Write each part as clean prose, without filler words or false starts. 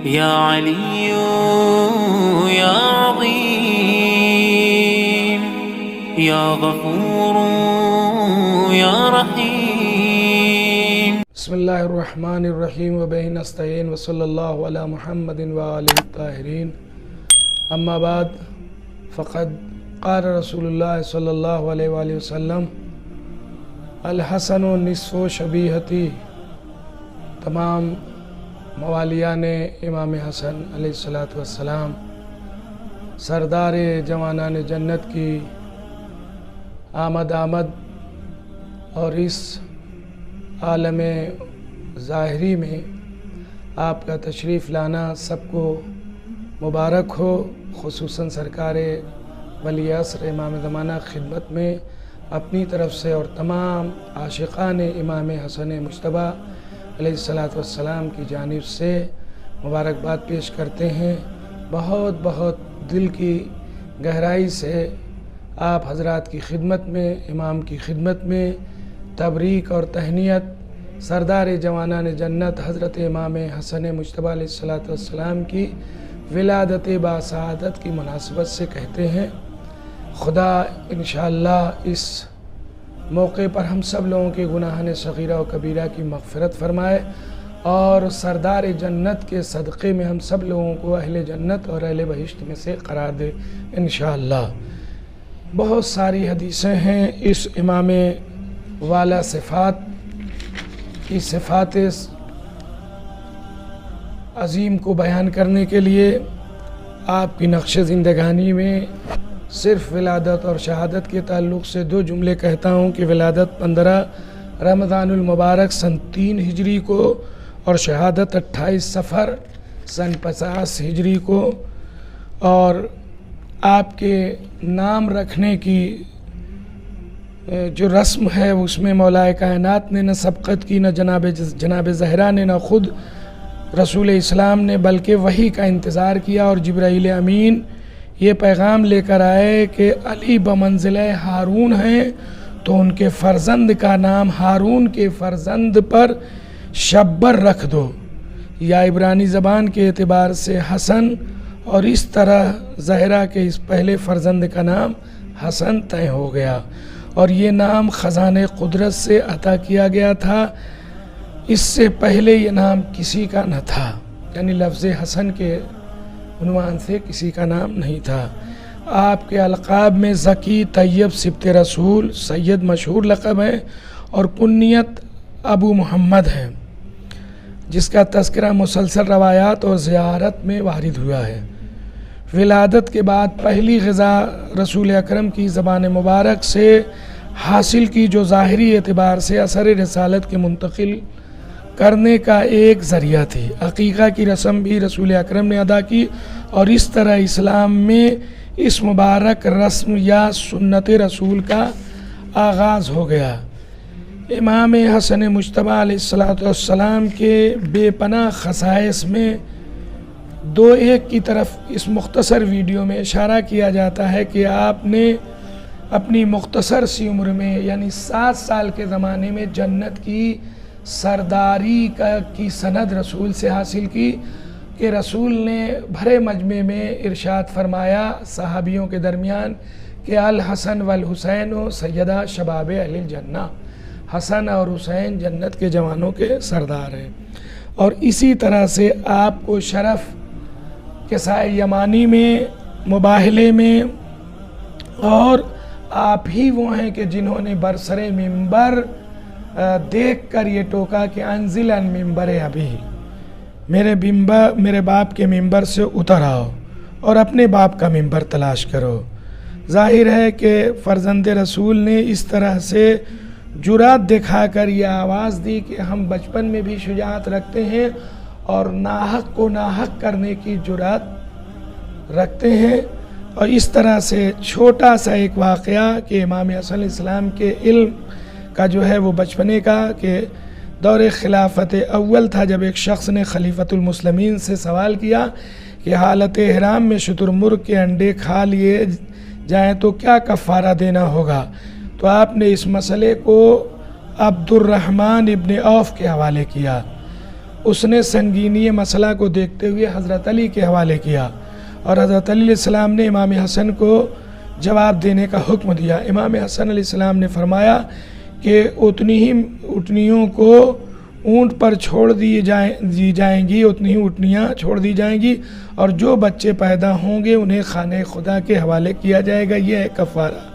یا علی یا عظیم یا غفور یا رحیم۔ بسم اللہ الرحمن الرحیم وبہ نستعین وصلی اللہ علی محمد وآلہ الطاہرین، اما بعد فقد قال رسول اللہ صلی اللہ علیہ وآلہ وسلم الحسن نصف شبیہتی۔ تمام موالیان امام حسن علیہ السلام سردار جوانان جنت کی آمد اور اس عالم ظاہری میں آپ کا تشریف لانا سب کو مبارک ہو، خصوصاً سرکار ولی عصر امام زمانہ خدمت میں اپنی طرف سے اور تمام عاشقان امام حسن مجتبیٰ علیہ السلام کی جانب سے مبارکباد پیش کرتے ہیں۔ بہت بہت دل کی گہرائی سے آپ حضرات کی خدمت میں، امام کی خدمت میں تبریک اور تہنیت سردار جوانان جنت حضرت امام حسن مجتبیٰ علیہ السلام کی ولادت باسعادت کی مناسبت سے کہتے ہیں۔ خدا انشاءاللہ اس موقع پر ہم سب لوگوں کے گناہان صغیرہ و کبیرہ کی مغفرت فرمائے اور سردار جنت کے صدقے میں ہم سب لوگوں کو اہل جنت اور اہل بہشت میں سے قرار دے انشاءاللہ۔ بہت ساری حدیثیں ہیں اس امام والا صفات کی صفات عظیم کو بیان کرنے کے لیے آپ کی نقش زندگانی میں صرف ولادت اور شہادت کے تعلق سے دو جملے کہتا ہوں کہ ولادت 15 رمضان المبارک سن 3 ہجری کو اور شہادت 28 صفر سن 50 ہجری کو، اور آپ کے نام رکھنے کی جو رسم ہے اس میں مولا کائنات نے نہ سبقت کی، نہ جناب زہرا نے، نہ خود رسول اسلام نے، بلکہ وحی کا انتظار کیا اور جبرائیل امین یہ پیغام لے کر آئے کہ علی بمنزلہ ہارون ہیں تو ان کے فرزند کا نام ہارون کے فرزند پر شبر رکھ دو، یا عبرانی زبان کے اعتبار سے حسن، اور اس طرح زہرا کے اس پہلے فرزند کا نام حسن طے ہو گیا، اور یہ نام خزانہ قدرت سے عطا کیا گیا تھا۔ اس سے پہلے یہ نام کسی کا نہ تھا، یعنی لفظ حسن کے عنوان سے کسی کا نام نہیں تھا۔ آپ کے القاب میں ذکی، طیب، سبط رسول، سید مشہور لقب ہے، اور کنیت ابو محمد ہے، جس کا تذکرہ مسلسل روایات اور زیارت میں وارد ہوا ہے۔ ولادت کے بعد پہلی غذا رسول اکرم کی زبان مبارک سے حاصل کی، جو ظاہری اعتبار سے اثر رسالت کے منتقل کرنے کا ایک ذریعہ تھی۔ عقیقہ کی رسم بھی رسول اکرم نے ادا کی، اور اس طرح اسلام میں اس مبارک رسم یا سنت رسول کا آغاز ہو گیا۔ امام حسن مجتبیٰ علیہ السلام کے بے پناہ خصائص میں دو ایک کی طرف اس مختصر ویڈیو میں اشارہ کیا جاتا ہے کہ آپ نے اپنی مختصر سی عمر میں، یعنی 7 سال کے زمانے میں جنت کی سرداری کی سند رسول سے حاصل کی، کہ رسول نے بھرے مجمع میں ارشاد فرمایا صحابیوں کے درمیان کہ الحسن والحسین سیدہ شباب اہل الجنہ، حسن اور حسین جنت کے جوانوں کے سردار ہیں۔ اور اسی طرح سے آپ کو شرف کسائے یمانی میں، مباہلے میں، اور آپ ہی وہ ہیں کہ جنہوں نے برسر منبر دیکھ کر یہ ٹوکا کہ انزل ان منبر ابی، میرے باپ کے منبر سے اتر آؤ اور اپنے باپ کا منبر تلاش کرو۔ ظاہر ہے کہ فرزند رسول نے اس طرح سے جرات دکھا کر یہ آواز دی کہ ہم بچپن میں بھی شجاعت رکھتے ہیں اور ناحق کو ناحق کرنے کی جرات رکھتے ہیں۔ اور اس طرح سے چھوٹا سا ایک واقعہ کہ امام حسن علیہ السلام کے علم کا جو ہے وہ بچپنے کا، کہ دور خلافت اول تھا جب ایک شخص نے خلیفۃ المسلمین سے سوال کیا کہ حالت احرام میں شتر مرغ کے انڈے کھا لیے جائیں تو کیا کفارہ دینا ہوگا، تو آپ نے اس مسئلے کو عبد الرحمن ابن عوف کے حوالے کیا، اس نے سنگینی مسئلہ کو دیکھتے ہوئے حضرت علی کے حوالے کیا، اور حضرت علی علیہ السلام نے امام حسن کو جواب دینے کا حکم دیا۔ امام حسن علیہ السلام نے فرمایا کہ اتنی ہی اٹھنیوں کو اونٹ پر چھوڑ دی جائیں گی، اتنی ہی اٹھنیاں چھوڑ دی جائیں گی، اور جو بچے پیدا ہوں گے انہیں خانہ خدا کے حوالے کیا جائے گا، یہ ہے کفارہ۔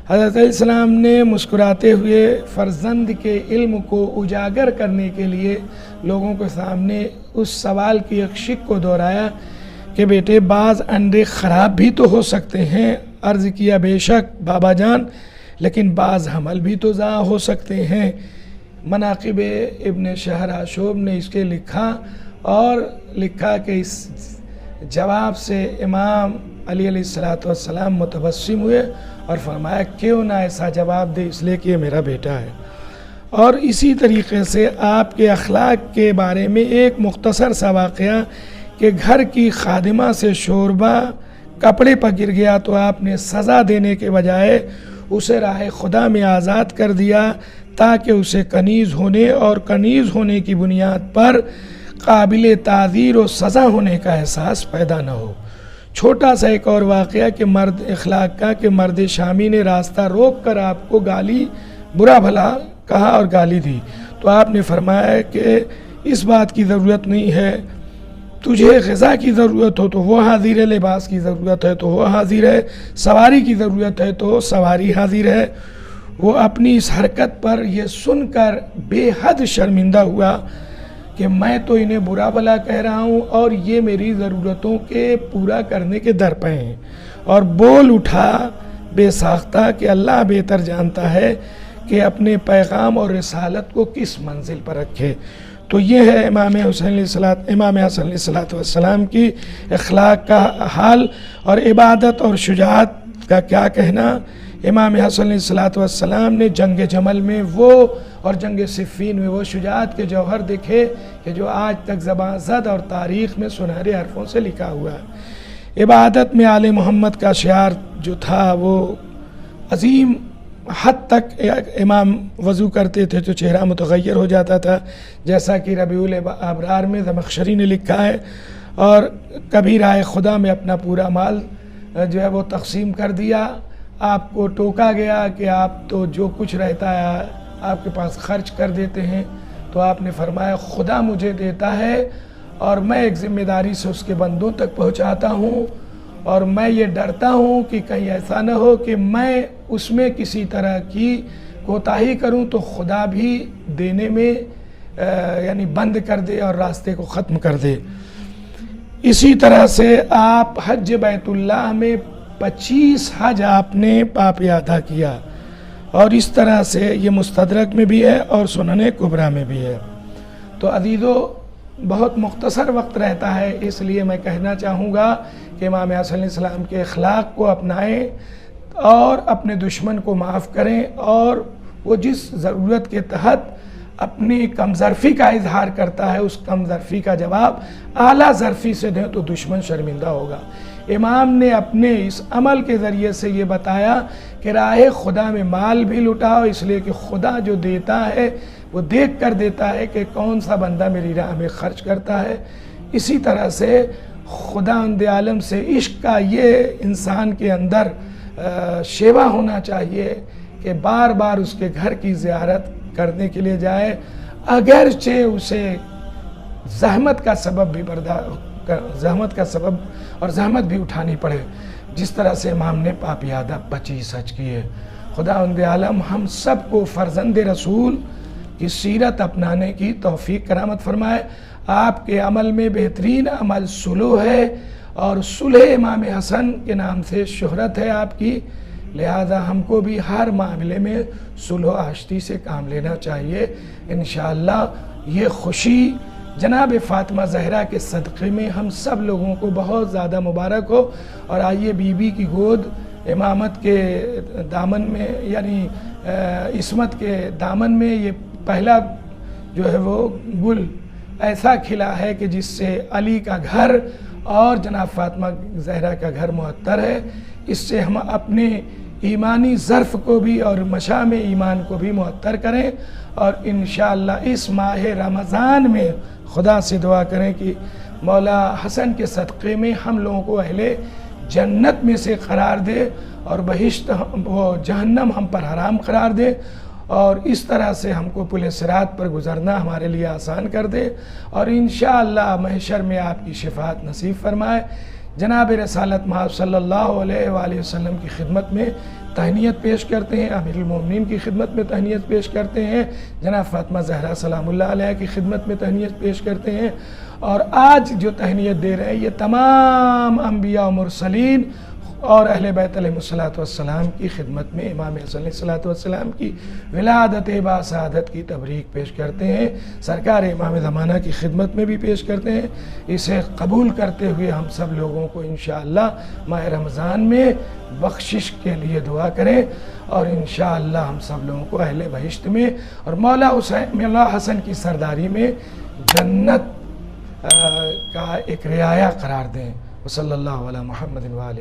حضرت علیہ السلام نے مسکراتے ہوئے فرزند کے علم کو اجاگر کرنے کے لیے لوگوں کے سامنے اس سوال کی ایک شق کو دہرایا کہ بیٹے بعض انڈے خراب بھی تو ہو سکتے ہیں۔ عرض کیا بے شک بابا جان، لیکن بعض حمل بھی تو ضائع ہو سکتے ہیں۔ مناقب ابن شہر آشوب نے اس کے لکھا، اور لکھا کہ اس جواب سے امام علی علیہ السلام متبسم ہوئے اور فرمایا کیوں نہ ایسا جواب دے، اس لیے کہ یہ میرا بیٹا ہے۔ اور اسی طریقے سے آپ کے اخلاق کے بارے میں ایک مختصر سا واقعہ کہ گھر کی خادمہ سے شوربہ کپڑے پر گر گیا تو آپ نے سزا دینے کے بجائے اسے راہ خدا میں آزاد کر دیا تاکہ اسے کنیز ہونے کی بنیاد پر قابل تعذیر و سزا ہونے کا احساس پیدا نہ ہو۔ چھوٹا سا ایک اور واقعہ کہ مرد اخلاق کا کہ مرد شامی نے راستہ روک کر آپ کو گالی برا بھلا کہا اور گالی دی، تو آپ نے فرمایا کہ اس بات کی ضرورت نہیں ہے، تجھے غذا کی ضرورت ہو تو وہ حاضر ہے، لباس کی ضرورت ہے تو وہ حاضر ہے، سواری کی ضرورت ہے تو سواری حاضر ہے۔ وہ اپنی اس حرکت پر یہ سن کر بے حد شرمندہ ہوا کہ میں تو انہیں برا بھلا کہہ رہا ہوں اور یہ میری ضرورتوں کے پورا کرنے کے در پہ ہیں، اور بول اٹھا بے ساختہ کہ اللہ بہتر جانتا ہے کہ اپنے پیغام اور رسالت کو کس منزل پر رکھے۔ تو یہ ہے امام حسن علیہ السلام کی اخلاق کا حال، اور عبادت اور شجاعت کا کیا کہنا۔ امام حسن علیہ السلام نے جنگ جمل میں اور جنگ صفین میں وہ شجاعت کے جوہر دیکھے کہ جو آج تک زبان زد اور تاریخ میں سنہرے حرفوں سے لکھا ہوا ہے۔ عبادت میں آل محمد کا شعار جو تھا وہ عظیم حد تک، امام وضو کرتے تھے تو چہرہ متغیر ہو جاتا تھا، جیسا کہ ربیع الابرار میں زمخشری نے لکھا ہے، اور کبھی راہ خدا میں اپنا پورا مال جو ہے وہ تقسیم کر دیا۔ آپ کو ٹوکا گیا کہ آپ تو جو کچھ رہتا ہے آپ کے پاس خرچ کر دیتے ہیں، تو آپ نے فرمایا خدا مجھے دیتا ہے اور میں ایک ذمہ داری سے اس کے بندوں تک پہنچاتا ہوں، اور میں یہ ڈرتا ہوں کہ کہیں ایسا نہ ہو کہ میں اس میں کسی طرح کی کوتاہی کروں تو خدا بھی دینے میں یعنی بند کر دے اور راستے کو ختم کر دے۔ اسی طرح سے آپ حج بیت اللہ میں 25 حج آپ نے پاپی ادا کیا، اور اس طرح سے یہ مستدرک میں بھی ہے اور سنن کبریٰ میں بھی ہے۔ تو عزیزو بہت مختصر وقت رہتا ہے، اس لیے میں کہنا چاہوں گا کہ امام حسن علیہ السلام کے اخلاق کو اپنائیں اور اپنے دشمن کو معاف کریں، اور وہ جس ضرورت کے تحت اپنی کم ظرفی کا اظہار کرتا ہے اس کم ظرفی کا جواب اعلیٰ ظرفی سے دیں تو دشمن شرمندہ ہوگا۔ امام نے اپنے اس عمل کے ذریعے سے یہ بتایا کہ راہ خدا میں مال بھی لٹاؤ، اس لیے کہ خدا جو دیتا ہے وہ دیکھ کر دیتا ہے کہ کون سا بندہ میری راہ میں خرچ کرتا ہے۔ اسی طرح سے خداوند عالم سے عشق کا یہ انسان کے اندر شیوا ہونا چاہیے کہ بار بار اس کے گھر کی زیارت کرنے کے لیے جائے، اگرچہ اسے زحمت کا سبب اور زحمت بھی اٹھانی پڑے، جس طرح سے امام نے پاپیادہ 25 حج کیے۔ خداوند عالم ہم سب کو فرزند رسول کی سیرت اپنانے کی توفیق کرامت فرمائے۔ آپ کے عمل میں بہترین عمل صلح ہے، اور صلح امام حسن کے نام سے شہرت ہے آپ کی، لہذا ہم کو بھی ہر معاملے میں صلح و آشتی سے کام لینا چاہیے۔ انشاءاللہ یہ خوشی جناب فاطمہ زہرا کے صدقے میں ہم سب لوگوں کو بہت زیادہ مبارک ہو، اور آئیے بی بی کی گود امامت کے دامن میں یعنی عصمت کے دامن میں یہ پہلا جو ہے وہ گل ایسا کھلا ہے کہ جس سے علی کا گھر اور جناب فاطمہ زہرا کا گھر معطر ہے۔ اس سے ہم اپنے ایمانی ظرف کو بھی اور مشام ایمان کو بھی معطر کریں، اور انشاءاللہ اس ماہ رمضان میں خدا سے دعا کریں کہ مولا حسن کے صدقے میں ہم لوگوں کو اہل جنت میں سے قرار دے اور بہشت وہ جہنم ہم پر حرام قرار دے، اور اس طرح سے ہم کو پل صراط پر گزرنا ہمارے لیے آسان کر دے، اور انشاءاللہ محشر میں آپ کی شفاعت نصیب فرمائے۔ جناب رسالت مآب صلی اللہ علیہ وآلہ وسلم کی خدمت میں تہنیت پیش کرتے ہیں، امیر المومنین کی خدمت میں تہنیت پیش کرتے ہیں، جناب فاطمہ زہرا سلام اللہ علیہ کی خدمت میں تہنیت پیش کرتے ہیں، اور آج جو تہنیت دے رہے ہیں یہ تمام انبیاء و مرسلین اور اہل بیت علیہ السلام کی خدمت میں امام حسن علیہ السلام کی ولادت با سعادت کی تبریک پیش کرتے ہیں، سرکار امام زمانہ کی خدمت میں بھی پیش کرتے ہیں۔ اسے قبول کرتے ہوئے ہم سب لوگوں کو انشاءاللہ ماہ رمضان میں بخشش کے لیے دعا کریں، اور انشاءاللہ ہم سب لوگوں کو اہل بہشت میں اور مولا حسن کی سرداری میں جنت کا ایک رعایا قرار دیں۔ وصلی اللہ علی محمد وآلہ